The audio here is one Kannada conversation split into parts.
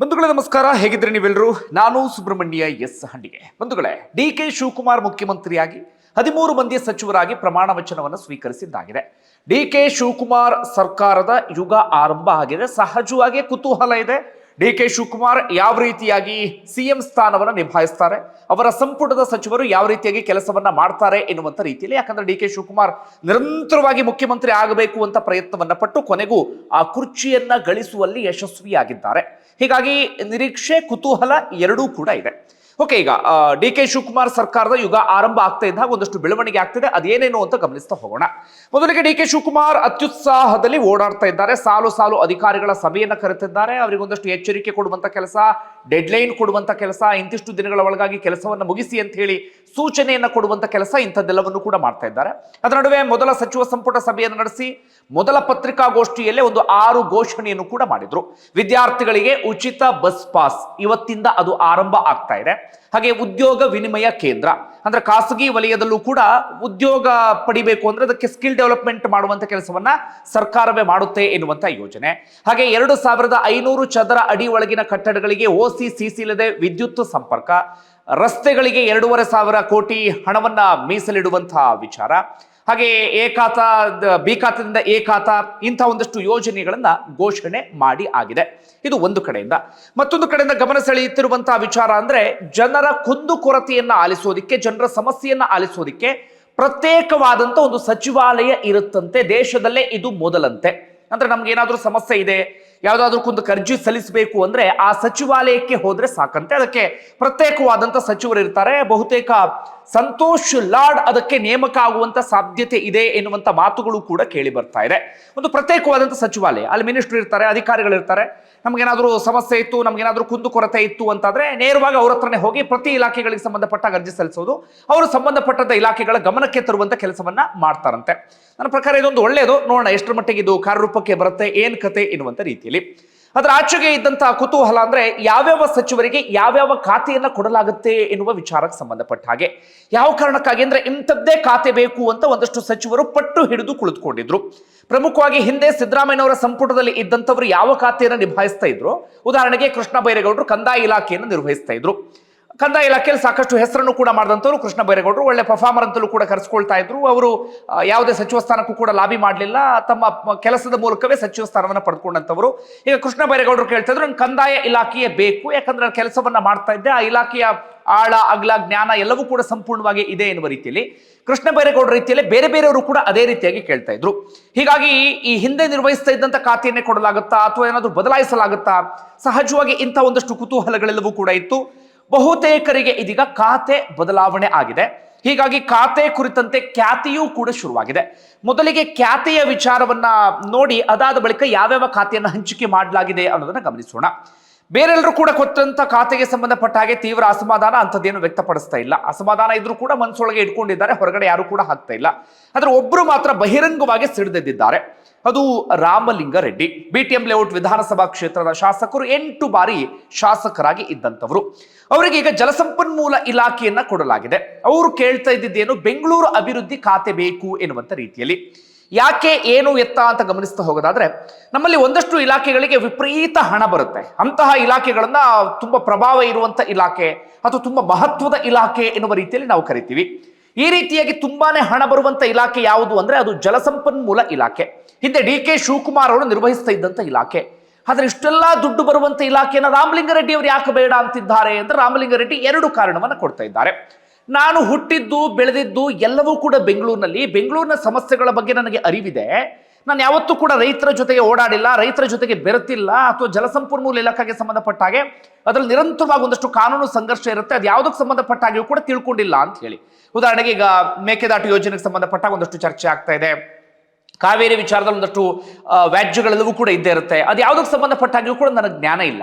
ಬಂಧುಗಳೇ ನಮಸ್ಕಾರ, ಹೇಗಿದ್ರೆ ನೀವೆಲ್ಲರೂ? ನಾನು ಸುಬ್ರಹ್ಮಣ್ಯ ಎಸ್ ಹಂಡಿಗೆ. ಬಂಧುಗಳೇ, ಡಿ.ಕೆ. ಶಿವಕುಮಾರ್ ಮುಖ್ಯಮಂತ್ರಿಯಾಗಿ 13 ಮಂದಿ ಸಚಿವರಾಗಿ ಪ್ರಮಾಣ ವಚನವನ್ನು ಸ್ವೀಕರಿಸಿದ್ದಾಗಿದೆ. ಡಿ.ಕೆ. ಶಿವಕುಮಾರ್ ಸರ್ಕಾರದ ಯುಗ ಆರಂಭ ಆಗಿದೆ. ಸಹಜವಾಗಿ ಕುತೂಹಲ ಇದೆ. ಡಿ.ಕೆ. ಶಿವಕುಮಾರ್ ಯಾವ ರೀತಿಯಾಗಿ ಸಿಎಂ ಸ್ಥಾನವನ್ನು ನಿಭಾಯಿಸ್ತಾರೆ, ಅವರ ಸಂಪುಟದ ಸಚಿವರು ಯಾವ ರೀತಿಯಾಗಿ ಕೆಲಸವನ್ನ ಮಾಡ್ತಾರೆ ಎನ್ನುವಂತ ರೀತಿಯಲ್ಲಿ. ಯಾಕಂದ್ರೆ ಡಿ.ಕೆ. ಶಿವಕುಮಾರ್ ನಿರಂತರವಾಗಿ ಮುಖ್ಯಮಂತ್ರಿ ಆಗಬೇಕು ಅಂತ ಪ್ರಯತ್ನವನ್ನ ಪಟ್ಟು ಕೊನೆಗೂ ಆ ಕುರ್ಚಿಯನ್ನ ಗಳಿಸುವಲ್ಲಿ ಯಶಸ್ವಿಯಾಗಿದ್ದಾರೆ. ಹೀಗಾಗಿ ನಿರೀಕ್ಷೆ, ಕುತೂಹಲ ಎರಡೂ ಕೂಡ ಇದೆ. ಓಕೆ, ಈಗ ಡಿ.ಕೆ. ಶಿವಕುಮಾರ್ ಸರ್ಕಾರದ ಯುಗ ಆರಂಭ ಆಗ್ತಾ ಇದ್ದಾಗ ಒಂದಷ್ಟು ಬೆಳವಣಿಗೆ ಆಗ್ತಿದೆ. ಅದೇನೇನು ಅಂತ ಗಮನಿಸ್ತಾ ಹೋಗೋಣ. ಮೊದಲಿಗೆ ಡಿ.ಕೆ. ಶಿವಕುಮಾರ್ ಅತ್ಯುತ್ಸಾಹದಲ್ಲಿ ಓಡಾಡ್ತಾ ಇದ್ದಾರೆ. ಸಾಲು ಸಾಲು ಅಧಿಕಾರಿಗಳ ಸಭೆಯನ್ನ ಕರೆತಿದ್ದಾರೆ. ಅವರಿಗೊಂದಷ್ಟು ಎಚ್ಚರಿಕೆ ಕೊಡುವಂತ ಕೆಲಸ, ಡೆಡ್ಲೈನ್ ಕೊಡುವಂತ ಕೆಲಸ, ಇಂತಿಷ್ಟು ದಿನಗಳ ಒಳಗಾಗಿ ಕೆಲಸವನ್ನು ಮುಗಿಸಿ ಅಂತ ಹೇಳಿ ಸೂಚನೆಯನ್ನ ಕೊಡುವಂತ ಕೆಲಸ, ಇಂಥದ್ದೆಲ್ಲವನ್ನು ಕೂಡ ಮಾಡ್ತಾ ಇದ್ದಾರೆ. ಅದರ ನಡುವೆ ಮೊದಲ ಸಚಿವ ಸಂಪುಟ ಸಭೆಯನ್ನು ನಡೆಸಿ ಮೊದಲ ಪತ್ರಿಕಾಗೋಷ್ಠಿಯಲ್ಲೇ ಒಂದು 6 ಘೋಷಣೆಯನ್ನು ಕೂಡ ಮಾಡಿದ್ರು. ವಿದ್ಯಾರ್ಥಿಗಳಿಗೆ ಉಚಿತ ಬಸ್ ಪಾಸ್ ಇವತ್ತಿಂದ ಅದು ಆರಂಭ ಆಗ್ತಾ ಇದೆ. ಹಾಗೆ ಉದ್ಯೋಗ ವಿನಿಮಯ ಕೇಂದ್ರ, ಅಂದ್ರೆ ಖಾಸಗಿ ವಲಯದಲ್ಲೂ ಕೂಡ ಉದ್ಯೋಗ ಪಡಿಬೇಕು ಅಂದ್ರೆ ಅದಕ್ಕೆ ಸ್ಕಿಲ್ ಡೆವಲಪ್ಮೆಂಟ್ ಮಾಡುವಂತ ಕೆಲಸವನ್ನ ಸರ್ಕಾರವೇ ಮಾಡುತ್ತೆ ಎನ್ನುವಂತ ಯೋಜನೆ. ಹಾಗೆ 2500 ಚದರ ಅಡಿ ಒಳಗಿನ ಕಟ್ಟಡಗಳಿಗೆ ಓಸಿ ಸಿಸಿ ಇಲ್ಲದೆ ವಿದ್ಯುತ್ ಸಂಪರ್ಕ, ರಸ್ತೆಗಳಿಗೆ 2500 ಕೋಟಿ ಹಣವನ್ನ ಮೀಸಲಿಡುವಂತಹ ವಿಚಾರ, ಹಾಗೆ ಎ ಖಾತಾ ಬಿ ಖಾತಾದಿಂದ ಎ ಖಾತಾ, ಇಂಥ ಒಂದಷ್ಟು ಯೋಜನೆಗಳನ್ನ ಘೋಷಣೆ ಮಾಡಿ ಆಗಿದೆ. ಇದು ಒಂದು ಕಡೆಯಿಂದ. ಮತ್ತೊಂದು ಕಡೆಯಿಂದ ಗಮನ ಸೆಳೆಯುತ್ತಿರುವಂತಹ ವಿಚಾರ ಅಂದ್ರೆ ಜನರ ಕುಂದುಕೊರತೆಯನ್ನ ಆಲಿಸೋದಿಕ್ಕೆ, ಜನರ ಸಮಸ್ಯೆಯನ್ನ ಆಲಿಸೋದಿಕ್ಕೆ ಪ್ರತ್ಯೇಕವಾದಂತ ಒಂದು ಸಚಿವಾಲಯ ಇರುತ್ತಂತೆ. ದೇಶದಲ್ಲೇ ಇದು ಮೊದಲಂತೆ. ಅಂದ್ರೆ ನಮ್ಗೆ ಏನಾದ್ರೂ ಸಮಸ್ಯೆ ಇದೆ, ಯಾವುದಾದ್ರೂ ಒಂದು ಅರ್ಜಿ ಸಲ್ಲಿಸಬೇಕು ಅಂದ್ರೆ ಆ ಸಚಿವಾಲಯಕ್ಕೆ ಹೋದ್ರೆ ಸಾಕಂತೆ. ಅದಕ್ಕೆ ಪ್ರತ್ಯೇಕವಾದಂತ ಸಚಿವರು ಇರ್ತಾರೆ. ಬಹುತೇಕ ಸಂತೋಷ್ ಲಾಡ್ ಅದಕ್ಕೆ ನೇಮಕ ಆಗುವಂತ ಸಾಧ್ಯತೆ ಇದೆ ಎನ್ನುವಂತ ಮಾತುಗಳು ಕೂಡ ಕೇಳಿ ಬರ್ತಾ ಇದೆ. ಒಂದು ಪ್ರತ್ಯೇಕವಾದಂತ ಸಚಿವಾಲಯ, ಅಲ್ಲಿ ಮಿನಿಸ್ಟರ್ ಇರ್ತಾರೆ, ಅಧಿಕಾರಿಗಳು ಇರ್ತಾರೆ. ನಮ್ಗೇನಾದ್ರೂ ಸಮಸ್ಯೆ ಇತ್ತು, ನಮ್ಗೇನಾದ್ರೂ ಕುಂದುಕೊರತೆ ಇತ್ತು ಅಂತಾದ್ರೆ ನೇರವಾಗಿ ಅವ್ರ ಹತ್ರನೇ ಹೋಗಿ ಪ್ರತಿ ಇಲಾಖೆಗಳಿಗೆ ಸಂಬಂಧಪಟ್ಟ ಅರ್ಜಿ ಸಲ್ಲಿಸೋದು, ಅವರು ಸಂಬಂಧಪಟ್ಟಂತ ಇಲಾಖೆಗಳ ಗಮನಕ್ಕೆ ತರುವಂತ ಕೆಲಸವನ್ನ ಮಾಡ್ತಾರಂತೆ. ನನ್ನ ಪ್ರಕಾರ ಇದೊಂದು ಒಳ್ಳೆಯದು. ನೋಡೋಣ ಎಷ್ಟರ ಮಟ್ಟಿಗೆ ಇದು ಕಾರ್ಯರೂಪಕ್ಕೆ ಬರುತ್ತೆ, ಏನ್ ಕತೆ ಎನ್ನುವಂತ ರೀತಿಯಲ್ಲಿ. ಅದರ ಆಚೆಗೆ ಇದ್ದಂತಹ ಕುತೂಹಲ ಅಂದ್ರೆ ಯಾವ್ಯಾವ ಸಚಿವರಿಗೆ ಯಾವ್ಯಾವ ಖಾತೆಯನ್ನ ಕೊಡಲಾಗುತ್ತೆ ಎನ್ನುವ ವಿಚಾರಕ್ಕೆ ಸಂಬಂಧಪಟ್ಟ ಹಾಗೆ. ಯಾವ ಕಾರಣಕ್ಕಾಗಿ ಅಂದ್ರೆ ಇಂಥದ್ದೇ ಖಾತೆ ಬೇಕು ಅಂತ ಒಂದಷ್ಟು ಸಚಿವರು ಪಟ್ಟು ಹಿಡಿದು ಕುಳಿತುಕೊಂಡಿದ್ರು. ಪ್ರಮುಖವಾಗಿ ಹಿಂದೆ ಸಿದ್ದರಾಮಯ್ಯನವರ ಸಂಪುಟದಲ್ಲಿ ಇದ್ದಂಥವ್ರು ಯಾವ ಖಾತೆಯನ್ನು ನಿಭಾಯಿಸ್ತಾ ಇದ್ರು. ಉದಾಹರಣೆಗೆ ಕೃಷ್ಣ ಬೈರೇಗೌಡರು ಕಂದಾಯ ಇಲಾಖೆಯನ್ನು ನಿರ್ವಹಿಸ್ತಾ ಇದ್ರು. ಕಂದಾಯ ಇಲಾಖೆಯಲ್ಲಿ ಸಾಕಷ್ಟು ಹೆಸರನ್ನು ಕೂಡ ಮಾಡಿದಂಥವ್ರು ಕೃಷ್ಣ ಬೈರೇಗೌಡರು. ಒಳ್ಳೆ ಪರ್ಫಾರ್ಮರ್ ಅಂತಲೂ ಕೂಡ ಕರೆಸ್ಕೊಳ್ತಾ ಇದ್ರು. ಅವರು ಯಾವುದೇ ಸಚಿವ ಸ್ಥಾನಕ್ಕೂ ಕೂಡ ಲಾಬಿ ಮಾಡಲಿಲ್ಲ. ತಮ್ಮ ಕೆಲಸದ ಮೂಲಕವೇ ಸಚಿವ ಸ್ಥಾನವನ್ನು ಪಡೆದುಕೊಂಡಂಥವರು. ಈಗ ಕೃಷ್ಣ ಬೈರೇಗೌಡರು ಕೇಳ್ತಾ ಇದ್ರು, ನಂಗೆ ಕಂದಾಯ ಇಲಾಖೆಯೇ ಬೇಕು, ಯಾಕಂದ್ರೆ ನಾನು ಕೆಲಸವನ್ನ ಮಾಡ್ತಾ ಇದ್ದೆ, ಆ ಇಲಾಖೆಯ ಆಳ ಅಗಲ ಜ್ಞಾನ ಎಲ್ಲವೂ ಕೂಡ ಸಂಪೂರ್ಣವಾಗಿ ಇದೆ ಎನ್ನುವ ರೀತಿಯಲ್ಲಿ ಕೃಷ್ಣ ಬೈರೇಗೌಡರ ರೀತಿಯಲ್ಲಿ ಬೇರೆ ಬೇರೆಯವರು ಕೂಡ ಅದೇ ರೀತಿಯಾಗಿ ಕೇಳ್ತಾ ಇದ್ರು. ಹೀಗಾಗಿ ಈ ಹಿಂದೆ ನಿರ್ವಹಿಸ್ತಾ ಇದ್ದಂತ ಖಾತೆಯನ್ನೇ ಕೊಡಲಾಗುತ್ತಾ ಅಥವಾ ಏನಾದರೂ ಬದಲಾಯಿಸಲಾಗುತ್ತಾ? ಸಹಜವಾಗಿ ಇಂಥ ಒಂದಷ್ಟು ಕುತೂಹಲಗಳೆಲ್ಲವೂ ಕೂಡ ಇತ್ತು. ಬಹುತೇಕರಿಗೆ ಇದೀಗ ಖಾತೆ ಬದಲಾವಣೆ ಆಗಿದೆ. ಹೀಗಾಗಿ ಖಾತೆ ಕುರಿತಂತೆ ಖ್ಯಾತಿಯೂ ಕೂಡ ಶುರುವಾಗಿದೆ. ಮೊದಲಿಗೆ ಖ್ಯಾತಿಯ ವಿಚಾರವನ್ನ ನೋಡಿ ಅದಾದ ಬಳಿಕ ಯಾವ್ಯಾವ ಖಾತೆಯನ್ನು ಹಂಚಿಕೆ ಮಾಡಲಾಗಿದೆ ಅನ್ನೋದನ್ನ ಗಮನಿಸೋಣ. ಬೇರೆಲ್ಲರೂ ಕೂಡ ಕೊಟ್ಟಂತ ಖಾತೆಗೆ ಸಂಬಂಧಪಟ್ಟ ಹಾಗೆ ತೀವ್ರ ಅಸಮಾಧಾನ ಅಂತದ್ದೇನು ವ್ಯಕ್ತಪಡಿಸ್ತಾ ಇಲ್ಲ. ಅಸಮಾಧಾನ ಇದ್ರೂ ಕೂಡ ಮನಸ್ಸೊಳಗೆ ಇಟ್ಕೊಂಡಿದ್ದಾರೆ, ಹೊರಗಡೆ ಯಾರು ಕೂಡ ಹಾಕ್ತಾ ಇಲ್ಲ. ಆದ್ರೆ ಒಬ್ರು ಮಾತ್ರ ಬಹಿರಂಗವಾಗಿ ಸಿಡಿದೆದ್ದಿದ್ದಾರೆ. ಅದು ರಾಮಲಿಂಗಾರೆಡ್ಡಿ. ಬಿಟಿಎಂ ಲೇಔಟ್ ವಿಧಾನಸಭಾ ಕ್ಷೇತ್ರದ ಶಾಸಕರು, 8 ಬಾರಿ ಶಾಸಕರಾಗಿ ಇದ್ದಂಥವರು. ಅವರಿಗೆ ಈಗ ಜಲಸಂಪನ್ಮೂಲ ಇಲಾಖೆಯನ್ನ ಕೊಡಲಾಗಿದೆ. ಅವರು ಕೇಳ್ತಾ ಇದ್ದಿದ್ದೇನು, ಬೆಂಗಳೂರು ಅಭಿವೃದ್ಧಿ ಖಾತೆ ಬೇಕು ಎನ್ನುವಂತ ರೀತಿಯಲ್ಲಿ. ಯಾಕೆ, ಏನು, ಎತ್ತ ಅಂತ ಗಮನಿಸ್ತಾ ಹೋಗೋದಾದ್ರೆ ನಮ್ಮಲ್ಲಿ ಒಂದಷ್ಟು ಇಲಾಖೆಗಳಿಗೆ ವಿಪರೀತ ಹಣ ಬರುತ್ತೆ. ಅಂತಹ ಇಲಾಖೆಗಳನ್ನ ತುಂಬಾ ಪ್ರಭಾವ ಇರುವಂತ ಇಲಾಖೆ ಅಥವಾ ತುಂಬಾ ಮಹತ್ವದ ಇಲಾಖೆ ಎನ್ನುವ ರೀತಿಯಲ್ಲಿ ನಾವು ಕರಿತೀವಿ. ಈ ರೀತಿಯಾಗಿ ತುಂಬಾನೇ ಹಣ ಬರುವಂತ ಇಲಾಖೆ ಯಾವುದು ಅಂದ್ರೆ ಅದು ಜಲಸಂಪನ್ಮೂಲ ಇಲಾಖೆ. ಹಿಂದೆ ಡಿ.ಕೆ. ಶಿವಕುಮಾರ್ ಅವರು ನಿರ್ವಹಿಸ್ತಾ ಇದ್ದಂತ ಇಲಾಖೆ. ಆದ್ರೆ ಇಷ್ಟೆಲ್ಲಾ ದುಡ್ಡು ಬರುವಂತ ಇಲಾಖೆನ ರಾಮಲಿಂಗಾರೆಡ್ಡಿ ಅವರು ಯಾಕೆ ಬೇಡ ಅಂತಿದ್ದಾರೆ ಅಂದ್ರೆ ರಾಮಲಿಂಗಾರೆಡ್ಡಿ 2 ಕಾರಣವನ್ನ ಕೊಡ್ತಾ ಇದ್ದಾರೆ. ನಾನು ಹುಟ್ಟಿದ್ದು ಬೆಳೆದಿದ್ದು ಎಲ್ಲವೂ ಕೂಡ ಬೆಂಗಳೂರಿನಲ್ಲಿ. ಬೆಂಗಳೂರಿನ ಸಮಸ್ಯೆಗಳ ಬಗ್ಗೆ ನನಗೆ ಅರಿವಿದೆ. ನಾನು ಯಾವತ್ತೂ ಕೂಡ ರೈತರ ಜೊತೆಗೆ ಓಡಾಡಿಲ್ಲ, ರೈತರ ಜೊತೆಗೆ ಬೆರೆತಿಲ್ಲ, ಅಥವಾ ಜಲಸಂಪನ್ಮೂಲ ಇಲಾಖೆಗೆ ಸಂಬಂಧಪಟ್ಟ ಹಾಗೆ ಅದರಲ್ಲಿ ನಿರಂತರವಾಗಿ ಒಂದಷ್ಟು ಕಾನೂನು ಸಂಘರ್ಷ ಇರುತ್ತೆ, ಅದು ಯಾವುದಕ್ಕೆ ಸಂಬಂಧಪಟ್ಟ ಹಾಗೆಯೂ ಕೂಡ ತಿಳ್ಕೊಂಡಿಲ್ಲ ಅಂತ ಹೇಳಿ. ಉದಾಹರಣೆಗೆ ಈಗ ಮೇಕೆದಾಟು ಯೋಜನೆಗೆ ಸಂಬಂಧಪಟ್ಟ ಒಂದಷ್ಟು ಚರ್ಚೆ ಆಗ್ತಾ ಇದೆ. ಕಾವೇರಿ ವಿಚಾರದಲ್ಲಿ ಒಂದಷ್ಟು ವ್ಯಾಜ್ಯಗಳೆಲ್ಲವೂ ಕೂಡ ಇದ್ದೇ ಇರುತ್ತೆ. ಅದು ಯಾವುದಕ್ಕೆ ಸಂಬಂಧಪಟ್ಟ ಹಾಗೆಯೂ ಕೂಡ ನನಗೆ ಜ್ಞಾನ ಇಲ್ಲ.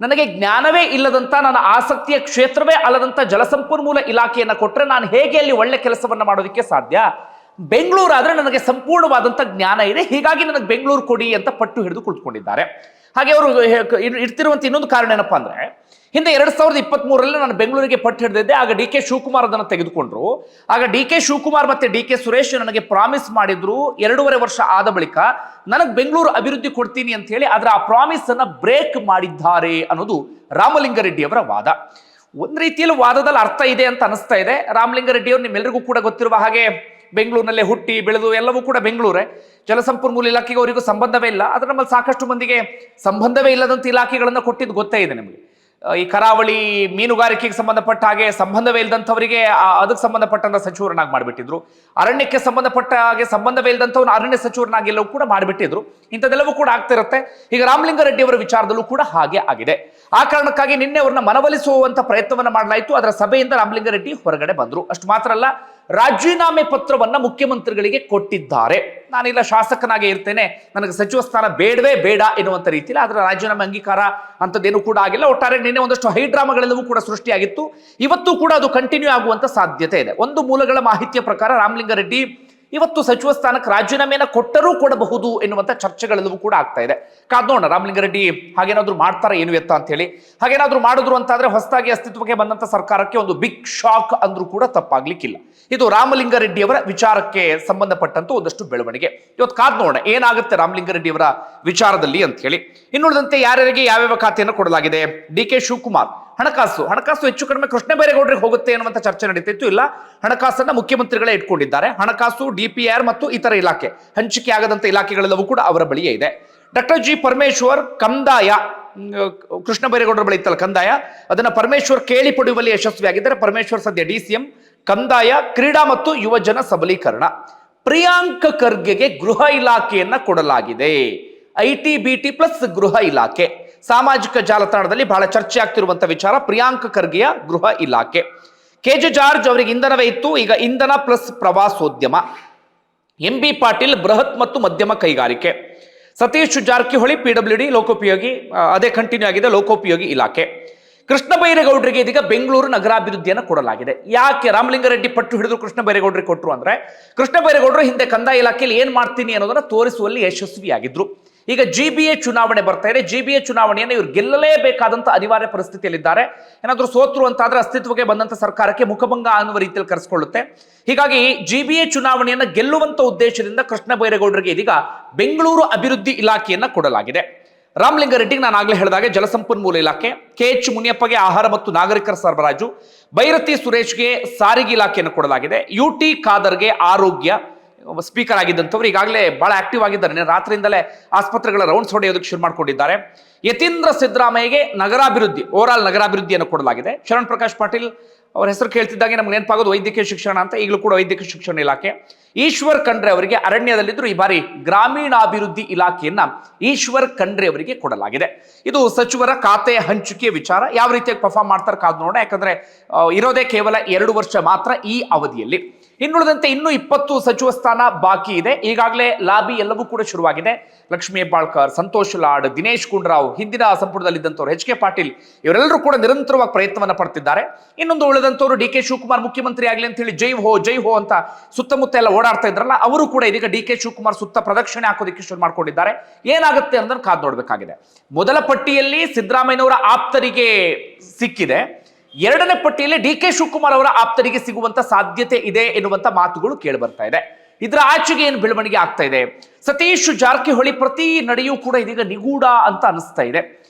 ನನಗೆ ಜ್ಞಾನವೇ ಇಲ್ಲದಂತ, ನನ್ನ ಆಸಕ್ತಿಯ ಕ್ಷೇತ್ರವೇ ಅಲ್ಲದಂತ ಜಲಸಂಪನ್ಮೂಲ ಇಲಾಖೆಯನ್ನು ಕೊಟ್ಟರೆ ನಾನು ಹೇಗೆ ಅಲ್ಲಿ ಒಳ್ಳೆ ಕೆಲಸವನ್ನ ಮಾಡೋದಕ್ಕೆ ಸಾಧ್ಯ? ಬೆಂಗಳೂರು ಆದ್ರೆ ನನಗೆ ಸಂಪೂರ್ಣವಾದಂತ ಜ್ಞಾನ ಇದೆ, ಹೀಗಾಗಿ ನನಗೆ ಬೆಂಗಳೂರು ಕೊಡಿ ಅಂತ ಪಟ್ಟು ಹಿಡಿದು ಕುಳಿತುಕೊಂಡಿದ್ದಾರೆ. ಹಾಗೆ ಅವರು ಇಡ್ತಿರುವಂತ ಇನ್ನೊಂದು ಕಾರಣ ಏನಪ್ಪಾ ಅಂದ್ರೆ ಹಿಂದೆ 2023ರಲ್ಲಿ ನಾನು ಬೆಂಗಳೂರಿಗೆ ಪಟ್ಟು ಹಿಡಿದಿದ್ದೆ. ಆಗ ಡಿ ಕೆ ಶಿವಕುಮಾರ್ ಅದನ್ನು ತೆಗೆದುಕೊಂಡ್ರು. ಆಗ ಡಿ ಕೆ ಶಿವಕುಮಾರ್ ಮತ್ತೆ ಡಿ ಕೆ ಸುರೇಶ್ ನನಗೆ ಪ್ರಾಮಿಸ್ ಮಾಡಿದ್ರು 2.5 ವರ್ಷ ಆದ ಬಳಿಕ ನನಗೆ ಬೆಂಗಳೂರು ಅಭಿವೃದ್ಧಿ ಕೊಡ್ತೀನಿ ಅಂತ ಹೇಳಿ. ಆದ್ರೆ ಆ ಪ್ರಾಮಿಸ್ ಅನ್ನ ಬ್ರೇಕ್ ಮಾಡಿದ್ದಾರೆ ಅನ್ನೋದು ರಾಮಲಿಂಗಾರೆಡ್ಡಿ ಅವರ ವಾದ. ಒಂದ್ ರೀತಿಯಲ್ಲಿ ವಾದದಲ್ಲಿ ಅರ್ಥ ಇದೆ ಅಂತ ಅನಿಸ್ತಾ ಇದೆ. ರಾಮಲಿಂಗಾರೆಡ್ಡಿ ಅವರು ನಿಮ್ಮೆಲ್ಲರಿಗೂ ಕೂಡ ಗೊತ್ತಿರುವ ಹಾಗೆ ಬೆಂಗಳೂರಿನಲ್ಲೇ ಹುಟ್ಟಿ ಬೆಳೆದು ಎಲ್ಲವೂ ಕೂಡ ಬೆಂಗಳೂರೇ. ಜಲಸಂಪನ್ಮೂಲ ಇಲಾಖೆಗೆ ಅವರಿಗೂ ಸಂಬಂಧವೇ ಇಲ್ಲ. ಆದ್ರೆ ನಮ್ಮಲ್ಲಿ ಸಾಕಷ್ಟು ಮಂದಿಗೆ ಸಂಬಂಧವೇ ಇಲ್ಲದಂತ ಇಲಾಖೆಗಳನ್ನು ಕೊಟ್ಟಿದ್ದು ಗೊತ್ತೇ ಇದೆ ನಿಮಗೆ. ಈ ಕರಾವಳಿ ಮೀನುಗಾರಿಕೆಗೆ ಸಂಬಂಧಪಟ್ಟ ಹಾಗೆ ಸಂಬಂಧವೇ ಇಲ್ಲದಂಥವರಿಗೆ ಅದಕ್ಕೆ ಸಂಬಂಧಪಟ್ಟಂತ ಸಚಿವರನ್ನಾಗಿ ಮಾಡಿಬಿಟ್ಟಿದ್ರು. ಅರಣ್ಯಕ್ಕೆ ಸಂಬಂಧಪಟ್ಟ ಹಾಗೆ ಸಂಬಂಧವೇ ಇಲ್ಲದಂಥವ್ರು ಅರಣ್ಯ ಸಚಿವರನ್ನಾಗಿ ಎಲ್ಲವೂ ಕೂಡ ಮಾಡಿಬಿಟ್ಟಿದ್ರು. ಇಂಥದ್ದೆಲ್ಲವೂ ಕೂಡ ಆಗ್ತಿರುತ್ತೆ. ಈಗ ರಾಮಲಿಂಗಾರೆಡ್ಡಿ ಅವರ ವಿಚಾರದಲ್ಲೂ ಕೂಡ ಹಾಗೆ ಆಗಿದೆ. ಆ ಕಾರಣಕ್ಕಾಗಿ ನಿನ್ನೆ ಅವ್ರನ್ನ ಮನವೊಲಿಸುವಂತ ಪ್ರಯತ್ನವನ್ನ ಮಾಡಲಾಯಿತು. ಅದರ ಸಭೆಯಿಂದ ರಾಮಲಿಂಗಾರೆಡ್ಡಿ ಹೊರಗಡೆ ಬಂದ್ರು. ಅಷ್ಟು ಮಾತ್ರ ಅಲ್ಲ, ರಾಜೀನಾಮೆ ಪತ್ರವನ್ನ ಮುಖ್ಯಮಂತ್ರಿಗಳಿಗೆ ಕೊಟ್ಟಿದ್ದಾರೆ. ನಾನಿಲ್ಲ ಶಾಸಕನಾಗೆ ಇರ್ತೇನೆ, ನನಗೆ ಸಚಿವ ಸ್ಥಾನ ಬೇಡವೇ ಬೇಡ ಎನ್ನುವಂತ ರೀತಿಯಲ್ಲಿ. ಅದರ ರಾಜೀನಾಮೆ ಅಂಗೀಕಾರ ಅಂತದ್ದೇನು ಕೂಡ ಆಗಿಲ್ಲ. ಒಟ್ಟಾರೆ ನಿನ್ನೆ ಒಂದಷ್ಟು ಹೈಡ್ರಾಮಾಗಳೆಲ್ಲವೂ ಕೂಡ ಸೃಷ್ಟಿಯಾಗಿತ್ತು. ಇವತ್ತು ಕೂಡ ಅದು ಕಂಟಿನ್ಯೂ ಆಗುವಂತ ಸಾಧ್ಯತೆ ಇದೆ. ಒಂದು ಮೂಲಗಳ ಮಾಹಿತಿಯ ಪ್ರಕಾರ ರಾಮಲಿಂಗಾರೆಡ್ಡಿ ಇವತ್ತು ಸಚಿವ ಸ್ಥಾನಕ್ಕೆ ರಾಜೀನಾಮೆಯನ್ನು ಕೊಟ್ಟರೂ ಕೊಡಬಹುದು ಎನ್ನುವಂತ ಚರ್ಚೆಗಳೆಲ್ಲವೂ ಕೂಡ ಆಗ್ತಾ ಇದೆ. ಕಾದ್ ನೋಡೋಣ ರಾಮಲಿಂಗಾರೆಡ್ಡಿ ಹಾಗೇನಾದ್ರೂ ಮಾಡ್ತಾರ ಏನು ಎತ್ತ ಅಂತ ಹೇಳಿ. ಹಾಗೇನಾದ್ರೂ ಮಾಡಿದ್ರು ಅಂತಾದ್ರೆ ಹೊಸದಾಗಿ ಅಸ್ತಿತ್ವಕ್ಕೆ ಬಂದಂತ ಸರ್ಕಾರಕ್ಕೆ ಒಂದು ಬಿಗ್ ಶಾಕ್ ಅಂದ್ರೂ ಕೂಡ ತಪ್ಪಾಗ್ಲಿಕ್ಕಿಲ್ಲ. ಇದು ರಾಮಲಿಂಗಾರೆಡ್ಡಿ ಅವರ ವಿಚಾರಕ್ಕೆ ಸಂಬಂಧಪಟ್ಟಂತ ಒಂದಷ್ಟು ಬೆಳವಣಿಗೆ. ಇವತ್ತು ಕಾದ್ ನೋಡೋಣ ಏನಾಗುತ್ತೆ ರಾಮಲಿಂಗಾರೆಡ್ಡಿ ಅವರ ವಿಚಾರದಲ್ಲಿ ಅಂತ ಹೇಳಿ. ಇನ್ನುಳಿದಂತೆ ಯಾರ್ಯಾರಿಗೆ ಯಾವ್ಯಾವ ಖಾತೆಯನ್ನು ಕೊಡಲಾಗಿದೆ. ಡಿ ಕೆ ಶಿವಕುಮಾರ್ ಹಣಕಾಸು ಹೆಚ್ಚು ಕಡಿಮೆ ಕೃಷ್ಣ ಬೈರೇಗೌಡರಿಗೆ ಹೋಗುತ್ತೆ ಅನ್ನುವಂಥ ಚರ್ಚೆ ನಡೀತಿತ್ತು. ಇಲ್ಲ, ಹಣಕಾಸನ್ನ ಮುಖ್ಯಮಂತ್ರಿಗಳೇ ಇಟ್ಕೊಂಡಿದ್ದಾರೆ. ಹಣಕಾಸು, DPR ಮತ್ತು ಇತರ ಇಲಾಖೆ, ಹಂಚಿಕೆ ಆಗದಂತ ಇಲಾಖೆಗಳೆಲ್ಲವೂ ಕೂಡ ಅವರ ಬಳಿಯೇ ಇದೆ. ಡಾಕ್ಟರ್ ಜಿ ಪರಮೇಶ್ವರ್ ಕಂದಾಯ, ಕೃಷ್ಣ ಬೈರೇಗೌಡರ ಬಳಿ ಇತ್ತಲ್ಲ ಕಂದಾಯ, ಅದನ್ನ ಪರಮೇಶ್ವರ್ ಕೇಳಿ ಪಡೆಯುವಲ್ಲಿ ಯಶಸ್ವಿಯಾಗಿದ್ದಾರೆ. ಪರಮೇಶ್ವರ್ ಸದ್ಯ DCM, ಕಂದಾಯ, ಕ್ರೀಡಾ ಮತ್ತು ಯುವಜನ ಸಬಲೀಕರಣ. ಪ್ರಿಯಾಂಕ್ ಖರ್ಗೆಗೆ ಗೃಹ ಇಲಾಖೆಯನ್ನ ಕೊಡಲಾಗಿದೆ. IT BT ಪ್ಲಸ್ ಗೃಹ ಇಲಾಖೆ. ಸಾಮಾಜಿಕ ಜಾಲತಾಣದಲ್ಲಿ ಬಹಳ ಚರ್ಚೆ ಆಗ್ತಿರುವಂತಹ ವಿಚಾರ ಪ್ರಿಯಾಂಕ್ ಖರ್ಗೆಯ ಗೃಹ ಇಲಾಖೆ. KJ ಜಾರ್ಜ್ ಅವರಿಗೆ ಇಂಧನವೇ ಇತ್ತು, ಈಗ ಇಂಧನ ಪ್ಲಸ್ ಪ್ರವಾಸೋದ್ಯಮ. MB ಪಾಟೀಲ್ ಬೃಹತ್ ಮತ್ತು ಮಧ್ಯಮ ಕೈಗಾರಿಕೆ. ಸತೀಶ್ ಜಾರಕಿಹೊಳಿ PWD ಲೋಕೋಪಯೋಗಿ, ಅದೇ ಕಂಟಿನ್ಯೂ ಆಗಿದೆ, ಲೋಕೋಪಯೋಗಿ ಇಲಾಖೆ. ಕೃಷ್ಣ ಬೈರೇಗೌಡರಿಗೆ ಇದೀಗ ಬೆಂಗಳೂರು ನಗರಾಭಿವೃದ್ಧಿಯನ್ನು ಕೊಡಲಾಗಿದೆ. ಯಾಕೆ ರಾಮಲಿಂಗಾರೆಡ್ಡಿ ಪಟ್ಟು ಹಿಡಿದು ಕೃಷ್ಣ ಬೈರೇಗೌಡರಿಗೆ ಕೊಟ್ಟರು ಅಂದ್ರೆ, ಕೃಷ್ಣ ಬೈರೇಗೌಡರು ಹಿಂದೆ ಕಂದಾಯ ಇಲಾಖೆಯಲ್ಲಿ ಏನ್ ಮಾಡ್ತೀನಿ ಅನ್ನೋದನ್ನ ತೋರಿಸುವಲ್ಲಿ ಯಶಸ್ವಿಯಾಗಿದ್ರು. ಈಗ GBA ಚುನಾವಣೆ ಬರ್ತಾ ಇದೆ. GBA ಚುನಾವಣೆಯನ್ನು ಇವರು ಗೆಲ್ಲಲೇಬೇಕಾದಂತ ಅನಿವಾರ್ಯ ಪರಿಸ್ಥಿತಿಯಲ್ಲಿದ್ದಾರೆ. ಏನಾದ್ರೂ ಸೋತ್ರು ಅಂತಾದ್ರೆ ಅಸ್ತಿತ್ವಕ್ಕೆ ಬಂದಂತ ಸರ್ಕಾರಕ್ಕೆ ಮುಖಭಂಗ ಅನ್ನುವ ರೀತಿಯಲ್ಲಿ ಕರೆಸಿಕೊಳ್ಳುತ್ತೆ. ಹೀಗಾಗಿ GBA ಚುನಾವಣೆಯನ್ನು ಗೆಲ್ಲುವಂತ ಉದ್ದೇಶದಿಂದ ಕೃಷ್ಣ ಬೈರೇಗೌಡರಿಗೆ ಇದೀಗ ಬೆಂಗಳೂರು ಅಭಿವೃದ್ಧಿ ಇಲಾಖೆಯನ್ನ ಕೊಡಲಾಗಿದೆ. ರಾಮಲಿಂಗಾರೆಡ್ಡಿಗೆ ನಾನು ಆಗ್ಲೇ ಹೇಳಿದಾಗೆ ಜಲಸಂಪನ್ಮೂಲ ಇಲಾಖೆ, KH ಮುನಿಯಪ್ಪಗೆ ಆಹಾರ ಮತ್ತು ನಾಗರಿಕರ ಸರಬರಾಜು, ಬೈರತಿ ಸುರೇಶ್ಗೆ ಸಾರಿಗೆ ಇಲಾಖೆಯನ್ನು ಕೊಡಲಾಗಿದೆ. UT ಖಾದರ್ಗೆ ಆರೋಗ್ಯ, ಸ್ಪೀಕರ್ ಆಗಿದ್ದಂಥವ್ರು ಈಗಾಗಲೇ ಬಹಳ ಆಕ್ಟಿವ್ ಆಗಿದ್ದಾರೆ. ರಾತ್ರಿಯಿಂದಲೇ ಆಸ್ಪತ್ರೆಗಳ ರೌಂಡ್ಸ್ ಹೊಡೆಯೋದಕ್ಕೆ ಶುರು ಮಾಡ್ಕೊಂಡಿದ್ದಾರೆ. ಯತೀಂದ್ರ ಸಿದ್ದರಾಮಯ್ಯಗೆ ನಗರಾಭಿವೃದ್ಧಿ, ಓವರಾಲ್ ನಗರಾಭಿವೃದ್ಧಿಯನ್ನು ಕೊಡಲಾಗಿದೆ. ಶರಣ್ ಪ್ರಕಾಶ್ ಪಾಟೀಲ್ ಅವರ ಹೆಸರು ಕೇಳ್ತಿದ್ದಾಗೆ ನಮ್ಗೆ ನೆನಪಾಗೋದು ವೈದ್ಯಕೀಯ ಶಿಕ್ಷಣ ಅಂತ, ಈಗಲೂ ಕೂಡ ವೈದ್ಯಕೀಯ ಶಿಕ್ಷಣ ಇಲಾಖೆ. ಈಶ್ವರ್ ಖಂಡ್ರೆ ಅವರಿಗೆ ಅರಣ್ಯದಲ್ಲಿದ್ರು, ಈ ಬಾರಿ ಗ್ರಾಮೀಣಾಭಿವೃದ್ಧಿ ಇಲಾಖೆಯನ್ನ ಈಶ್ವರ್ ಖಂಡ್ರೆ ಅವರಿಗೆ ಕೊಡಲಾಗಿದೆ. ಇದು ಸಚಿವರ ಖಾತೆ ಹಂಚಿಕೆ ವಿಚಾರ. ಯಾವ ರೀತಿಯಾಗಿ ಪರ್ಫಾರ್ಮ್ ಮಾಡ್ತಾರೆ ಕಾದು ನೋಡೋಣ. ಯಾಕಂದ್ರೆ ಇರೋದೇ ಕೇವಲ 2 ವರ್ಷ ಮಾತ್ರ ಈ ಅವಧಿಯಲ್ಲಿ. ಇನ್ನುಳಿದಂತೆ ಇನ್ನೂ 20 ಸಚಿವ ಸ್ಥಾನ ಬಾಕಿ ಇದೆ. ಈಗಾಗಲೇ ಲಾಬಿ ಎಲ್ಲವೂ ಕೂಡ ಶುರುವಾಗಿದೆ. ಲಕ್ಷ್ಮೀ ಹೆಬ್ಬಾಳ್ಕರ್, ಸಂತೋಷ್ ಲಾಡ್, ದಿನೇಶ್ ಗುಂಡೂರಾವ್, ಹಿಂದಿನ ಸಂಪುಟದಲ್ಲಿದ್ದಂಥವ್ರು HK ಪಾಟೀಲ್, ಇವರೆಲ್ಲರೂ ಕೂಡ ನಿರಂತರವಾಗಿ ಪ್ರಯತ್ನವನ್ನ ಪಡ್ತಿದ್ದಾರೆ. ಇನ್ನೊಂದು ಉಳಿದಂಥವ್ರು DK ಶಿವಕುಮಾರ್ ಮುಖ್ಯಮಂತ್ರಿ ಆಗಲಿ ಅಂತ ಹೇಳಿ ಜೈ ಹೋ ಅಂತ ಸುತ್ತಮುತ್ತ ಎಲ್ಲ ಓಡಾಡ್ತಾ ಇದ್ರಲ್ಲ, ಅವರು ಕೂಡ ಇದೀಗ DK ಶಿವಕುಮಾರ್ ಸುತ್ತ ಪ್ರದಕ್ಷಿಣೆ ಹಾಕೋದಕ್ಕೆ ಶುರು ಮಾಡ್ಕೊಂಡಿದ್ದಾರೆ. ಏನಾಗುತ್ತೆ ಅನ್ನೋದನ್ನ ಕಾದು ನೋಡ್ಬೇಕಾಗಿದೆ. ಮೊದಲ ಪಟ್ಟಿಯಲ್ಲಿ ಸಿದ್ದರಾಮಯ್ಯನವರ ಆಪ್ತರಿಗೆ ಸಿಕ್ಕಿದೆ. ಎರಡನೇ ಪಟ್ಟಿಯಲ್ಲಿ DK ಶಿವಕುಮಾರ್ ಅವರ ಆಪ್ತರಿಗೆ ಸಿಗುವಂತ ಸಾಧ್ಯತೆ ಇದೆ ಎನ್ನುವಂತ ಮಾತುಗಳು ಕೇಳಿ ಬರ್ತಾ ಇದೆ. ಇದರ ಆಚೆಗೆ ಏನು ಬೆಳವಣಿಗೆ ಆಗ್ತಾ ಇದೆ. ಸತೀಶ್ ಜಾರಕಿಹೊಳಿ ಪ್ರತಿ ನಡೆಯೂ ಕೂಡ ಇದೀಗ ನಿಗೂಢ ಅಂತ ಅನಿಸ್ತಾ ಇದೆ.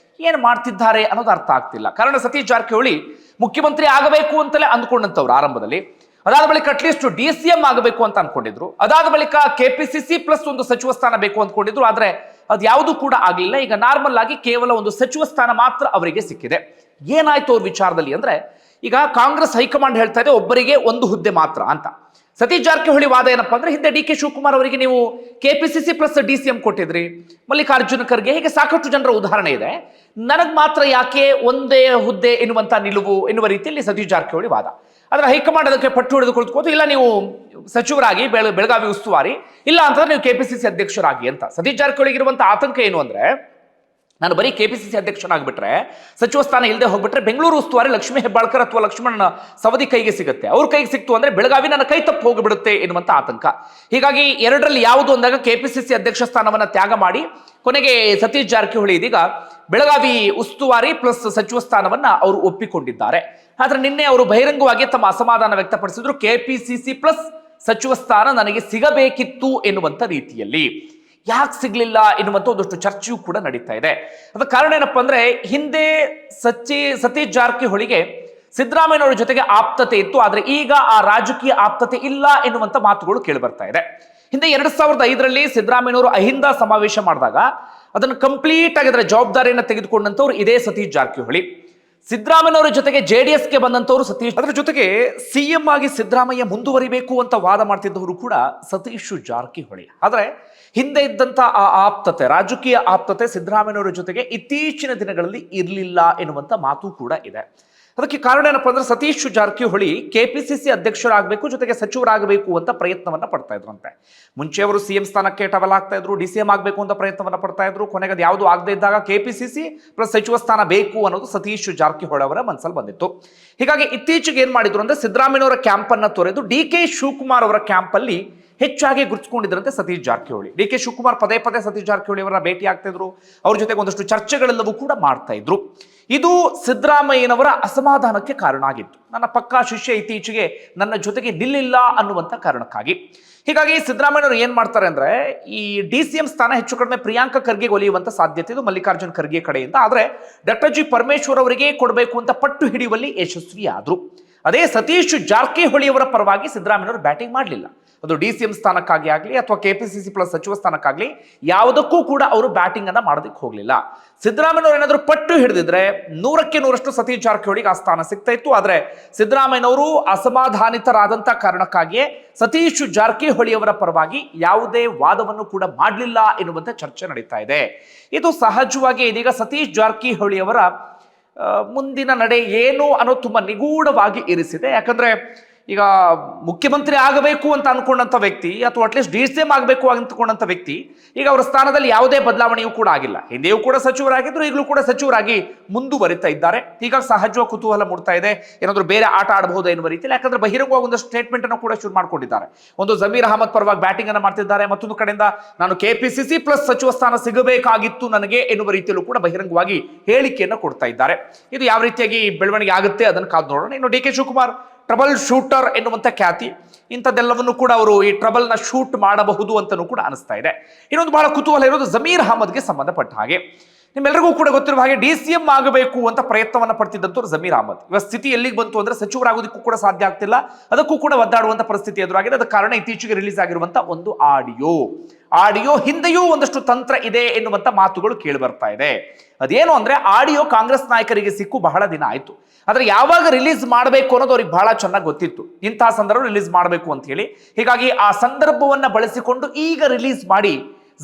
ಏನು ಮಾಡ್ತಿದ್ದಾರೆ ಅನ್ನೋದು ಅರ್ಥ ಆಗ್ತಿಲ್ಲ. ಕಾರಣ ಸತೀಶ್ ಜಾರಕಿಹೊಳಿ ಮುಖ್ಯಮಂತ್ರಿ ಆಗಬೇಕು ಅಂತಲೇ ಅಂದ್ಕೊಂಡಂತವ್ರು ಆರಂಭದಲ್ಲಿ. ಅದಾದ ಬಳಿಕ ಅಟ್ಲೀಸ್ಟ್ DCM ಆಗಬೇಕು ಅಂತ ಅನ್ಕೊಂಡಿದ್ರು. ಅದಾದ ಬಳಿಕ KPCC ಪ್ಲಸ್ ಒಂದು ಸಚಿವ ಸ್ಥಾನ ಬೇಕು ಅಂದ್ಕೊಂಡಿದ್ರು. ಆದ್ರೆ ಅದ್ಯಾವುದು ಕೂಡ ಆಗಲಿಲ್ಲ. ಈಗ ನಾರ್ಮಲ್ ಆಗಿ ಕೇವಲ ಒಂದು ಸಚಿವ ಸ್ಥಾನ ಮಾತ್ರ ಅವರಿಗೆ ಸಿಕ್ಕಿದೆ. ಏನಾಯ್ತು ಅವ್ರ ವಿಚಾರದಲ್ಲಿ ಅಂದ್ರೆ, ಈಗ ಕಾಂಗ್ರೆಸ್ ಹೈಕಮಾಂಡ್ ಹೇಳ್ತಾ ಇದೆ ಒಬ್ಬರಿಗೆ ಒಂದು ಹುದ್ದೆ ಮಾತ್ರ ಅಂತ. ಸತೀಶ್ ಜಾರಕಿಹೊಳಿ ವಾದ ಏನಪ್ಪಾ ಅಂದ್ರೆ, ಹಿಂದೆ DK ಶಿವಕುಮಾರ್ ಅವರಿಗೆ ನೀವು KPCC ಪ್ಲಸ್ DCM ಕೊಟ್ಟಿದ್ರಿ, ಮಲ್ಲಿಕಾರ್ಜುನ ಖರ್ಗೆ, ಹೀಗೆ ಸಾಕಷ್ಟು ಜನರ ಉದಾಹರಣೆ ಇದೆ. ನನಗ್ ಮಾತ್ರ ಯಾಕೆ ಒಂದೇ ಹುದ್ದೆ ಎನ್ನುವಂತ ನಿಲುವು ಎನ್ನುವ ರೀತಿಯಲ್ಲಿ ಸತೀಶ್ ಜಾರಕಿಹೊಳಿ ವಾದ. ಆದ್ರೆ ಹೈಕಮಾಂಡ್ ಅದಕ್ಕೆ ಪಟ್ಟು ಹಿಡಿದು ಕುಳಿತುಕೊಂಡು, ಇಲ್ಲ ನೀವು ಸಚಿವರಾಗಿ ಬೆಳಗಾವಿ ಉಸ್ತುವಾರಿ, ಇಲ್ಲ ಅಂತಂದ್ರೆ ನೀವು KPCC ಅಧ್ಯಕ್ಷರಾಗಿ ಅಂತ. ಸತೀಶ್ ಜಾರಕಿಹೊಳಿಗೆ ಇರುವಂತ ಆತಂಕ ಏನು ಅಂದ್ರೆ, ನಾನು ಬರೀ KPCC ಅಧ್ಯಕ್ಷನಾಗ್ಬಿಟ್ರೆ, ಸಚಿವ ಸ್ಥಾನ ಇಲ್ಲದೆ ಹೋಗ್ಬಿಟ್ರೆ ಬೆಂಗಳೂರು ಉಸ್ತುವಾರಿ ಲಕ್ಷ್ಮೀ ಹೆಬ್ಬಾಳ್ಕರ್ ಅಥವಾ ಲಕ್ಷ್ಮಣ ಸವದಿ ಕೈಗೆ ಸಿಗುತ್ತೆ. ಅವ್ರ ಕೈಗೆ ಸಿಕ್ತು ಅಂದ್ರೆ ಬೆಳಗಾವಿ ನನ್ನ ಕೈ ತಪ್ಪು ಹೋಗಿಬಿಡುತ್ತೆ ಎನ್ನುವಂತ ಆತಂಕ. ಹೀಗಾಗಿ ಎರಡರಲ್ಲಿ ಯಾವುದು ಅಂದಾಗ KPCC ಅಧ್ಯಕ್ಷ ಸ್ಥಾನವನ್ನ ತ್ಯಾಗ ಮಾಡಿ ಕೊನೆಗೆ ಸತೀಶ್ ಜಾರಕಿಹೊಳಿ ಇದೀಗ ಬೆಳಗಾವಿ ಉಸ್ತುವಾರಿ ಪ್ಲಸ್ ಸಚಿವ ಸ್ಥಾನವನ್ನ ಅವರು ಒಪ್ಪಿಕೊಂಡಿದ್ದಾರೆ. ಆದ್ರೆ ನಿನ್ನೆ ಅವರು ಬಹಿರಂಗವಾಗಿ ತಮ್ಮ ಅಸಮಾಧಾನ ವ್ಯಕ್ತಪಡಿಸಿದ್ರು. ಕೆಪಿಸಿಸಿ ಪ್ಲಸ್ ಸಚಿವ ಸ್ಥಾನ ನನಗೆ ಸಿಗಬೇಕಿತ್ತು ಎನ್ನುವಂತ ರೀತಿಯಲ್ಲಿ. ಯಾಕೆ ಸಿಗ್ಲಿಲ್ಲ ಎನ್ನುವಂತ ಒಂದಷ್ಟು ಚರ್ಚೆಯೂ ಕೂಡ ನಡೀತಾ ಇದೆ. ಅದರ ಕಾರಣ ಏನಪ್ಪಾ ಅಂದ್ರೆ, ಹಿಂದೆ ಸತೀಶ್ ಜಾರಕಿಹೊಳಿಗೆ ಸಿದ್ದರಾಮಯ್ಯನವರ ಜೊತೆಗೆ ಆಪ್ತತೆ ಇತ್ತು, ಆದ್ರೆ ಈಗ ಆ ರಾಜಕೀಯ ಆಪ್ತತೆ ಇಲ್ಲ ಎನ್ನುವಂತ ಮಾತುಗಳು ಕೇಳಿ ಬರ್ತಾ ಇದೆ. ಹಿಂದೆ 2005ರಲ್ಲಿ ಸಿದ್ದರಾಮಯ್ಯನವರು ಅಹಿಂದ ಸಮಾವೇಶ ಮಾಡಿದಾಗ ಅದನ್ನು ಕಂಪ್ಲೀಟ್ ಆಗಿ ಅದರ ಜವಾಬ್ದಾರಿಯನ್ನು ತೆಗೆದುಕೊಂಡಂತವ್ರು ಇದೇ ಸತೀಶ್ ಜಾರಕಿಹೊಳಿ. ಸಿದ್ದರಾಮಯ್ಯನವರ ಜೊತೆಗೆ ಜೆಡಿಎಸ್ಗೆ ಬಂದಂತವರು ಸತೀಶ್. ಅದರ ಜೊತೆಗೆ ಸಿಎಂ ಆಗಿ ಸಿದ್ದರಾಮಯ್ಯ ಮುಂದುವರಿಬೇಕು ಅಂತ ವಾದ ಮಾಡ್ತಿದ್ದವರು ಕೂಡ ಸತೀಶ್ ಜಾರಕಿಹೊಳಿ. ಆದ್ರೆ ಹಿಂದೆ ಇದ್ದಂತ ಆ ಆಪ್ತತೆ, ರಾಜಕೀಯ ಆಪ್ತತೆ ಸಿದ್ದರಾಮಯ್ಯನವರ ಜೊತೆಗೆ ಇತ್ತೀಚಿನ ದಿನಗಳಲ್ಲಿ ಇರಲಿಲ್ಲ ಎನ್ನುವಂತ ಮಾತು ಕೂಡ ಇದೆ. ಅದಕ್ಕೆ ಕಾರಣ ಏನಪ್ಪಾ ಅಂದ್ರೆ, ಸತೀಶ್ ಜಾರಕಿಹೊಳಿ ಕೆಪಿಸಿಸಿ ಅಧ್ಯಕ್ಷರಾಗಬೇಕು, ಜೊತೆಗೆ ಸಚಿವರಾಗಬೇಕು ಅಂತ ಪ್ರಯತ್ನವನ್ನ ಪಡ್ತಾ ಇದ್ರಂತೆ. ಮುಂಚೆ ಅವರು ಸಿಎಂ ಸ್ಥಾನಕ್ಕೆ ಟವಲ್ ಆಗ್ತಾ ಇದ್ರು, ಡಿಸಿಎಂ ಆಗಬೇಕು ಅಂತ ಪ್ರಯತ್ನವನ್ನ ಪಡ್ತಾ ಇದ್ರು. ಕೊನೆಗೆ ಅದು ಯಾವುದು ಆಗದೆ ಇದ್ದಾಗ ಕೆಪಿಸಿಸಿ ಪ್ಲಸ್ ಸಚಿವ ಸ್ಥಾನ ಬೇಕು ಅನ್ನೋದು ಸತೀಶ್ ಜಾರಕಿಹೊಳಿ ಅವರ ಮನಸ್ಸಲ್ಲಿ ಬಂದಿತ್ತು. ಹೀಗಾಗಿ ಇತ್ತೀಚೆಗೆ ಏನ್ ಮಾಡಿದ್ರು ಅಂದ್ರೆ, ಸಿದ್ದರಾಮಯ್ಯನವರ ಕ್ಯಾಂಪ್ ಅನ್ನ ತೊರೆದು ಡಿ.ಕೆ. ಶಿವಕುಮಾರ್ ಅವರ ಕ್ಯಾಂಪ್ ಅಲ್ಲಿ ಹೆಚ್ಚಾಗಿ ಗುರುತಿಸಿಕೊಂಡಿದ್ರಂತೆ ಸತೀಶ್ ಜಾರಕಿಹೊಳಿ. ಡಿ.ಕೆ. ಶಿವಕುಮಾರ್ ಪದೇ ಪದೇ ಸತೀಶ್ ಜಾರಕಿಹೊಳಿ ಅವರ ಭೇಟಿ ಆಗ್ತಾ ಇದ್ರು, ಅವ್ರ ಜೊತೆಗೆ ಒಂದಷ್ಟು ಚರ್ಚೆಗಳೆಲ್ಲವೂ ಕೂಡ ಮಾಡ್ತಾ ಇದ್ರು. ಇದು ಸಿದ್ದರಾಮಯ್ಯನವರ ಅಸಮಾಧಾನಕ್ಕೆ ಕಾರಣ ಆಗಿತ್ತು. ನನ್ನ ಪಕ್ಕಾ ಶಿಷ್ಯ ಇತ್ತೀಚೆಗೆ ನನ್ನ ಜೊತೆಗೆ ನಿಲ್ಲಿಲ್ಲ ಅನ್ನುವಂಥ ಕಾರಣಕ್ಕಾಗಿ. ಹೀಗಾಗಿ ಸಿದ್ದರಾಮಯ್ಯನವರು ಏನ್ ಮಾಡ್ತಾರೆ ಅಂದ್ರೆ, ಈ ಡಿ.ಸಿ.ಎಂ ಸ್ಥಾನ ಹೆಚ್ಚು ಕಡಿಮೆ ಪ್ರಿಯಾಂಕ ಖರ್ಗೆ ಒಲಿಯುವಂತ ಸಾಧ್ಯತೆ ಇದು ಮಲ್ಲಿಕಾರ್ಜುನ್ ಖರ್ಗೆ ಕಡೆಯಿಂದ. ಆದ್ರೆ ಡಾಕ್ಟರ್ ಜಿ ಪರಮೇಶ್ವರ್ ಅವರಿಗೆ ಕೊಡಬೇಕು ಅಂತ ಪಟ್ಟು ಹಿಡಿಯುವಲ್ಲಿ ಯಶಸ್ವಿಯಾದ್ರು. ಅದೇ ಸತೀಶ್ ಜಾರಕಿಹೊಳಿ ಅವರ ಪರವಾಗಿ ಸಿದ್ದರಾಮಯ್ಯನವರು ಬ್ಯಾಟಿಂಗ್ ಮಾಡಲಿಲ್ಲ. ಅದು ಡಿ.ಸಿ.ಎಂ ಸ್ಥಾನಕ್ಕಾಗಿ ಆಗಲಿ ಅಥವಾ ಕೆಪಿಸಿಸಿ ಪ್ಲಸ್ ಸಚಿವ ಸ್ಥಾನಕ್ಕಾಗಲಿ ಯಾವುದಕ್ಕೂ ಕೂಡ ಅವರು ಬ್ಯಾಟಿಂಗ್ ಅನ್ನ ಮಾಡೋದಕ್ಕೆ ಹೋಗಲಿಲ್ಲ. ಸಿದ್ದರಾಮಯ್ಯನವರು ಏನಾದರೂ ಪಟ್ಟು ಹಿಡಿದಿದ್ರೆ 100ಕ್ಕೆ 100ರಷ್ಟು ಸತೀಶ್ ಜಾರಕಿಹೊಳಿಗೆ ಆ ಸ್ಥಾನ ಸಿಗ್ತಾ ಇತ್ತು. ಆದ್ರೆ ಸಿದ್ದರಾಮಯ್ಯನವರು ಅಸಮಾಧಾನಿತರಾದಂತ ಕಾರಣಕ್ಕಾಗಿಯೇ ಸತೀಶ್ ಜಾರಕಿಹೊಳಿ ಅವರ ಪರವಾಗಿ ಯಾವುದೇ ವಾದವನ್ನು ಕೂಡ ಮಾಡಲಿಲ್ಲ ಎನ್ನುವಂತ ಚರ್ಚೆ ನಡೀತಾ ಇದೆ. ಇದು ಸಹಜವಾಗಿ ಇದೀಗ ಸತೀಶ್ ಜಾರಕಿಹೊಳಿ ಅವರ ಮುಂದಿನ ನಡೆ ಏನು ಅನ್ನೋದು ತುಂಬಾ ನಿಗೂಢವಾಗಿ ಇರಿಸಿದೆ. ಯಾಕಂದ್ರೆ ಈಗ ಮುಖ್ಯಮಂತ್ರಿ ಆಗಬೇಕು ಅಂತ ಅನ್ಕೊಂಡಂತ ವ್ಯಕ್ತಿ ಅಥವಾ ಅಟ್ಲೀಸ್ಟ್ ಡಿ.ಸಿ.ಎಂ ಆಗಬೇಕು ಅಂದ್ಕೊಂಡಂತ ವ್ಯಕ್ತಿ ಈಗ ಅವರ ಸ್ಥಾನದಲ್ಲಿ ಯಾವುದೇ ಬದಲಾವಣೆಯೂ ಕೂಡ ಆಗಿಲ್ಲ. ಹಿಂದೆಯೂ ಕೂಡ ಸಚಿವರಾಗಿದ್ರು, ಈಗಲೂ ಕೂಡ ಸಚಿವರಾಗಿ ಮುಂದುವರಿತಾ ಇದ್ದಾರೆ. ಹೀಗಾಗಿ ಸಹಜವಾಗಿ ಕುತೂಹಲ ಮೂಡ್ತಾ ಇದೆ, ಏನಾದರೂ ಬೇರೆ ಆಟ ಆಡಬಹುದು ಎನ್ನುವ ರೀತಿಯಲ್ಲಿ. ಯಾಕಂದ್ರೆ ಬಹಿರಂಗವಾಗಿ ಒಂದಷ್ಟು ಸ್ಟೇಟ್ಮೆಂಟ್ ಅನ್ನು ಕೂಡ ಶುರು ಮಾಡ್ಕೊಂಡಿದ್ದಾರೆ. ಒಂದು ಜಮೀರ್ ಅಹಮದ್ ಪರವಾಗಿ ಬ್ಯಾಟಿಂಗ್ ಅನ್ನು ಮಾಡ್ತಿದ್ದಾರೆ, ಮತ್ತೊಂದು ಕಡೆಯಿಂದ ನಾನು ಕೆಪಿಸಿಸಿ ಪ್ಲಸ್ ಸಚಿವ ಸ್ಥಾನ ಸಿಗಬೇಕಾಗಿತ್ತು ನನಗೆ ಎನ್ನುವ ರೀತಿಯಲ್ಲೂ ಕೂಡ ಬಹಿರಂಗವಾಗಿ ಹೇಳಿಕೆಯನ್ನು ಕೊಡ್ತಾ ಇದ್ದಾರೆ. ಇದು ಯಾವ ರೀತಿಯಾಗಿ ಬೆಳವಣಿಗೆ ಆಗುತ್ತೆ ಅದನ್ನು ಕಾದು ನೋಡೋಣ. ಇನ್ನು ಡಿ.ಕೆ. ಶಿವಕುಮಾರ್ ಟ್ರಬಲ್ ಶೂಟರ್ ಎನ್ನುವಂತ ಖ್ಯಾತಿ, ಇಂಥದ್ದೆಲ್ಲವನ್ನು ಕೂಡ ಅವರು ಈ ಟ್ರಬಲ್ ನ ಶೂಟ್ ಮಾಡಬಹುದು ಅಂತಲೂ ಕೂಡ ಅನಿಸ್ತಾ ಇದೆ. ಇನ್ನೊಂದು ಬಹಳ ಕುತೂಹಲ ಇರೋದು ಜಮೀರ್ ಅಹಮದ್ಗೆ ಸಂಬಂಧಪಟ್ಟ ಹಾಗೆ. ನಿಮ್ಮೆಲ್ಲರಿಗೂ ಕೂಡ ಗೊತ್ತಿರುವ ಹಾಗೆ ಡಿ.ಸಿ.ಎಂ ಆಗಬೇಕು ಅಂತ ಪ್ರಯತ್ನವನ್ನ ಪಡ್ತಿದ್ದಂತವ್ರು ಜಮೀರ್ ಅಹಮದ್. ಇವಾಗ ಸ್ಥಿತಿ ಎಲ್ಲಿಗೆ ಬಂತು ಅಂದ್ರೆ, ಸಚಿವರಾಗೋದಕ್ಕೂ ಕೂಡ ಸಾಧ್ಯ ಆಗ್ತಿಲ್ಲ, ಅದಕ್ಕೂ ಕೂಡ ಒದ್ದಾಡುವಂತ ಪರಿಸ್ಥಿತಿ ಎದುರಾಗಿದೆ. ಅದಕ್ಕೆ ಕಾರಣ ಇತ್ತೀಚೆಗೆ ರಿಲೀಸ್ ಆಗಿರುವಂತ ಒಂದು ಆಡಿಯೋ ಹಿಂದೆಯೂ ಒಂದಷ್ಟು ತಂತ್ರ ಇದೆ ಎನ್ನುವಂತ ಮಾತುಗಳು ಕೇಳಿ ಬರ್ತಾ ಇದೆ. ಅದೇನು ಅಂದ್ರೆ, ಆಡಿಯೋ ಕಾಂಗ್ರೆಸ್ ನಾಯಕರಿಗೆ ಸಿಕ್ಕು ಬಹಳ ದಿನ ಆಯ್ತು. ಆದ್ರೆ ಯಾವಾಗ ರಿಲೀಸ್ ಮಾಡಬೇಕು ಅನ್ನೋದು ಅವ್ರಿಗೆ ಬಹಳ ಚೆನ್ನಾಗಿ ಗೊತ್ತಿತ್ತು, ಇಂತಹ ಸಂದರ್ಭ ರಿಲೀಸ್ ಮಾಡಬೇಕು ಅಂತ ಹೇಳಿ. ಹೀಗಾಗಿ ಆ ಸಂದರ್ಭವನ್ನ ಬಳಸಿಕೊಂಡು ಈಗ ರಿಲೀಸ್ ಮಾಡಿ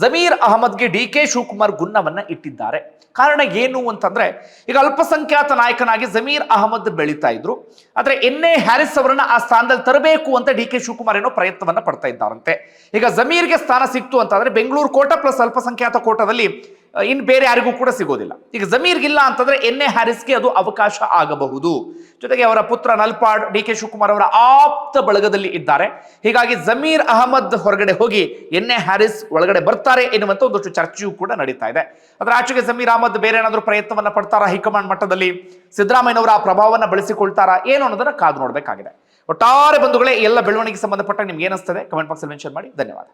ಜಮೀರ್ ಅಹಮದ್ಗೆ ಡಿ.ಕೆ. ಶಿವಕುಮಾರ್ ಗುನ್ನವನ್ನ ಇಟ್ಟಿದ್ದಾರೆ. ಕಾರಣ ಏನು ಅಂತಂದ್ರೆ, ಈಗ ಅಲ್ಪಸಂಖ್ಯಾತ ನಾಯಕನಾಗಿ ಜಮೀರ್ ಅಹಮದ್ ಬೆಳೀತಾ ಇದ್ರು, ಆದ್ರೆ ಎನ್.ಎ. ಹ್ಯಾರಿಸ್ ಅವರನ್ನ ಆ ಸ್ಥಾನದಲ್ಲಿ ತರಬೇಕು ಅಂತ ಡಿ.ಕೆ. ಶಿವಕುಮಾರ್ ಏನೋ ಪ್ರಯತ್ನವನ್ನ ಪಡ್ತಾ ಇದ್ದಾರಂತೆ. ಈಗ ಜಮೀರ್ಗೆ ಸ್ಥಾನ ಸಿಕ್ತು ಅಂತಂದ್ರೆ ಬೆಂಗಳೂರು ಕೋಟ ಪ್ಲಸ್ ಅಲ್ಪಸಂಖ್ಯಾತ ಕೋಟದಲ್ಲಿ ಇನ್ ಬೇರೆ ಯಾರಿಗೂ ಕೂಡ ಸಿಗೋದಿಲ್ಲ. ಈಗ ಜಮೀರ್ಗಿಲ್ಲ ಅಂತಂದ್ರೆ ಎನ್.ಎ. ಹ್ಯಾರಿಸ್ಗೆ ಅದು ಅವಕಾಶ ಆಗಬಹುದು. ಜೊತೆಗೆ ಅವರ ಪುತ್ರ ನಲ್ಪಾಡ್ ಡಿ.ಕೆ. ಶಿವಕುಮಾರ್ ಅವರ ಆಪ್ತ ಬಳಗದಲ್ಲಿ ಇದ್ದಾರೆ. ಹೀಗಾಗಿ ಜಮೀರ್ ಅಹಮದ್ ಹೊರಗಡೆ ಹೋಗಿ ಎನ್.ಎ. ಹ್ಯಾರಿಸ್ ಒಳಗಡೆ ಬರ್ತಾರೆ ಎನ್ನುವಂತ ಒಂದಷ್ಟು ಚರ್ಚೆಯೂ ಕೂಡ ನಡೀತಾ ಇದೆ. ಅದರ ಆಚೆಗೆ ಜಮೀರ್ ಅಹಮದ್ ಬೇರೆ ಏನಾದರೂ ಪ್ರಯತ್ನವನ್ನ ಪಡ್ತಾರಾ ಹೈಕಮಾಂಡ್ ಮಟ್ಟದಲ್ಲಿ, ಸಿದ್ದರಾಮಯ್ಯನವರ ಆ ಪ್ರಭಾವವನ್ನು ಬಳಸಿಕೊಳ್ತಾರಾ ಏನು ಅನ್ನೋದನ್ನ ಕಾದು ನೋಡಬೇಕಾಗಿದೆ. ಒಟ್ಟಾರೆ ಬಂಧುಗಳೇ, ಎಲ್ಲ ಬೆಳವಣಿಗೆ ಸಂಬಂಧಪಟ್ಟ ನಿಮ್ಗೆ ಏನಿಸ್ತದೆ ಕಮೆಂಟ್ ಬಾಕ್ಸ್ ಅಲ್ಲಿ ಮೆನ್ಷನ್ ಮಾಡಿ. ಧನ್ಯವಾದ.